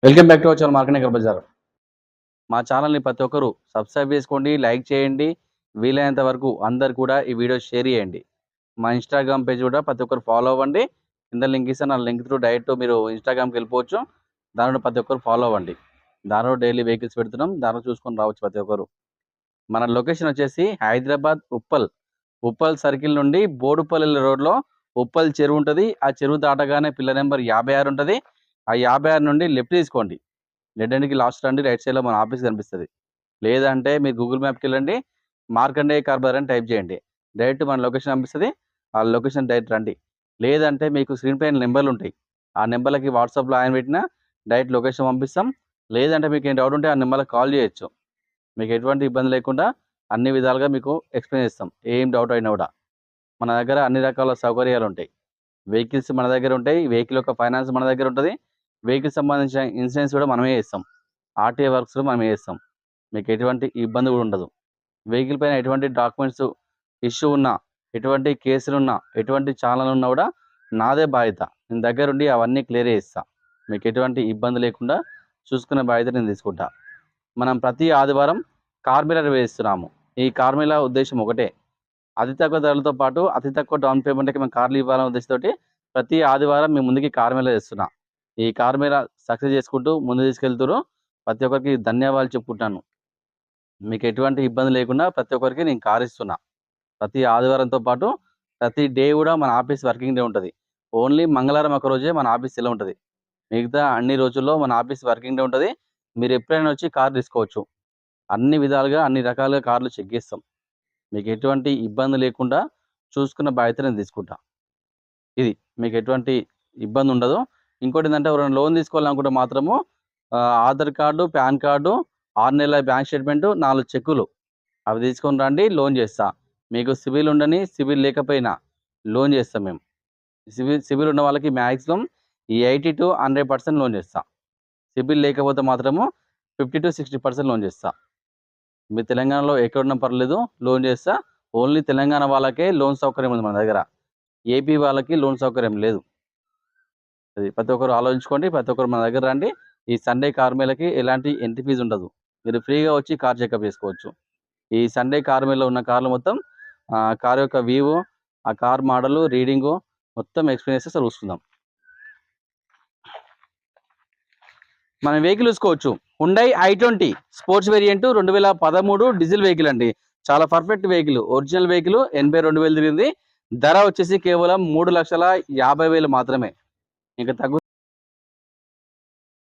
Welcome back to our channel market Nagar Bazar. మా ఛానల్ని ప్రతి ఒక్కరు సబ్స్క్రైబ్ చేసుకోండి, లైక్ చేయండి, వీలైనంత వరకు అందరు కూడా ఈ వీడియో షేర్ చేయండి. మా ఇన్స్టాగ్రామ్ పేజ్ కూడా ప్రతి ఒక్కరు ఫాలో అవ్వండి. కింద లింక్ ఇస్తాను, ఆ లింక్ త్రూ డైరెక్ట్ మీరు ఇన్స్టాగ్రామ్కి వెళ్ళిపోవచ్చు. దానిలో ప్రతి ఒక్కరు ఫాలో అవ్వండి. దానిలో డైలీ వెహికల్స్ పెడుతున్నాం, దానిలో చూసుకొని రావచ్చు ప్రతి ఒక్కరు. మన లొకేషన్ వచ్చేసి హైదరాబాద్ ఉప్పల్ సర్కిల్ నుండి బోడుపల్లి రోడ్లో ఉప్పల్ చెరువు ఉంటుంది. ఆ చెరువు దాటగానే పిల్ల నెంబర్ 56 ఉంటుంది. ఆ 56 నుండి లెఫ్ట్ తీసుకోండి. డెడ్ ఎండ్కి లాస్ట్ రండి, రైట్ సైడ్లో మన ఆఫీస్ కనిపిస్తుంది. లేదంటే మీరు గూగుల్ మ్యాప్కి వెళ్ళండి, మార్కండేయ కార్బర్ అని టైప్ చేయండి, డైరెక్ట్ మన లొకేషన్ కనిపిస్తుంది. ఆ లొకేషన్ డైరెక్ట్ రండి. లేదంటే మీకు స్క్రీన్ పైన నెంబర్లు ఉంటాయి, ఆ నెంబర్లకి వాట్సాప్లో ఆయన పెట్టినా డైరెక్ట్ లొకేషన్ పంపిస్తాం. లేదంటే మీకు ఏం డౌట్ ఉంటే ఆ నెంబర్కి కాల్ చేయొచ్చు. మీకు ఎటువంటి ఇబ్బంది లేకుండా అన్ని విధాలుగా మీకు ఎక్స్ప్లెయిన్ చేస్తాం. ఏం డౌట్ అయినా కూడా మన దగ్గర అన్ని రకాల సౌకర్యాలు ఉంటాయి. వెహికల్స్ మన దగ్గర ఉంటాయి, వెహికల్ యొక్క ఫైనాన్స్ మన దగ్గర ఉంటుంది, వెహికల్ సంబంధించిన ఇన్సూరెన్స్ కూడా మనమే చేస్తాం, ఆర్టీఏ వర్క్స్ కూడా మనమే చేస్తాం. మీకు ఎటువంటి ఇబ్బంది కూడా ఉండదు. వెహికల్ పైన ఎటువంటి డాక్యుమెంట్స్ ఇష్యూ ఉన్నా, ఎటువంటి కేసులు ఉన్నా, ఎటువంటి ఛానల్ ఉన్నా కూడా నాదే బాధ్యత. నేను దగ్గరుండి అవన్నీ క్లియర్ చేస్తా. మీకు ఎటువంటి ఇబ్బంది లేకుండా చూసుకునే బాధ్యత నేను తీసుకుంటా. మనం ప్రతి ఆదివారం కార్ మిర్రర్ వేస్తున్నాము. ఈ కార్ మిర్రర్ ఉద్దేశం ఒకటే, అతి తక్కువ ధరలతో పాటు అతి తక్కువ డౌన్ పేమెంట్కి మేము కార్లు ఇవ్వాలనే ఉద్దేశంతో ప్రతి ఆదివారం మీ ముందుకి కార్ మిర్రర్ చేస్తున్నా. ఈ కార్ మిర్రర్ సక్సెస్ చేసుకుంటూ ముందు తీసుకెళ్తున్నారు. ప్రతి ఒక్కరికి ధన్యవాదాలు చెప్పుకుంటాను. మీకు ఎటువంటి ఇబ్బంది లేకుండా ప్రతి ఒక్కరికి నేను కార్ ఇస్తున్నా. ప్రతి ఆదివారంతో పాటు ప్రతి డే కూడా మన ఆఫీస్ వర్కింగ్ డే ఉంటుంది. ఓన్లీ మంగళవారం ఒక రోజే మన ఆఫీస్ సెలవు ఉంటుంది. మిగతా అన్ని రోజుల్లో మన ఆఫీస్ వర్కింగ్ డే ఉంటుంది. మీరు ఎప్పుడైనా వచ్చి కార్ తీసుకోవచ్చు. అన్ని విధాలుగా అన్ని రకాలుగా కార్లు చెక్ చేస్తాం. మీకు ఎటువంటి ఇబ్బంది లేకుండా చూసుకున్న బాధ్యత నేను తీసుకుంటా. ఇది మీకు ఎటువంటి ఇబ్బంది ఉండదు. ఇంకోటి ఏంటంటే ఎవరైనా లోన్ తీసుకోవాలనుకుంటే మాత్రము ఆధార్ కార్డు, పాన్ కార్డు, 6 నెలల బ్యాంక్ స్టేట్మెంటు, 4 చెక్కులు అవి తీసుకొని రండి, లోన్ చేస్తా. మీకు సిబిల్ ఉండని, సిబిల్ లేకపోయినా లోన్ చేస్తాం మేము. సిబిల్ ఉన్న వాళ్ళకి మ్యాక్సిమం 80 to 100% లోన్ చేస్తా. సిబిల్ లేకపోతే మాత్రము 50 to 60% లోన్ చేస్తా. మీరు తెలంగాణలో ఎక్కడున్నా పర్లేదు, లోన్ చేస్తా. ఓన్లీ తెలంగాణ వాళ్ళకే లోన్ సౌకర్యం ఉంది మన దగ్గర. ఏపీ వాళ్ళకి లోన్ సౌకర్యం లేదు. అది ప్రతి ఒక్కరు ఆలోచించుకోండి. ప్రతి ఒక్కరు మన దగ్గర రండి. ఈ సండే కార్ మేళకి ఎలాంటి ఎంట్రీ ఫీజు ఉండదు. మీరు ఫ్రీగా వచ్చి కార్ చెకప్ చేసుకోవచ్చు. ఈ సండే కార్ మేళలో ఉన్న కార్లు మొత్తం కార్ యొక్క వ్యూ, ఆ కార్ మోడలు, రీడింగు మొత్తం ఎక్స్పీరియన్సెస్ చూసుకుందాం. మనం వెహికల్ చూసుకోవచ్చు. Hyundai i20 sports variant 2013 diesel vehicle అండి. చాలా పర్ఫెక్ట్ వెహికల్, ఒరిజినల్ వెహికల్. 82,000 తిరిగింది. ధర వచ్చేసి కేవలం 3,50,000 మాత్రమే. ఇంకా తగ్గు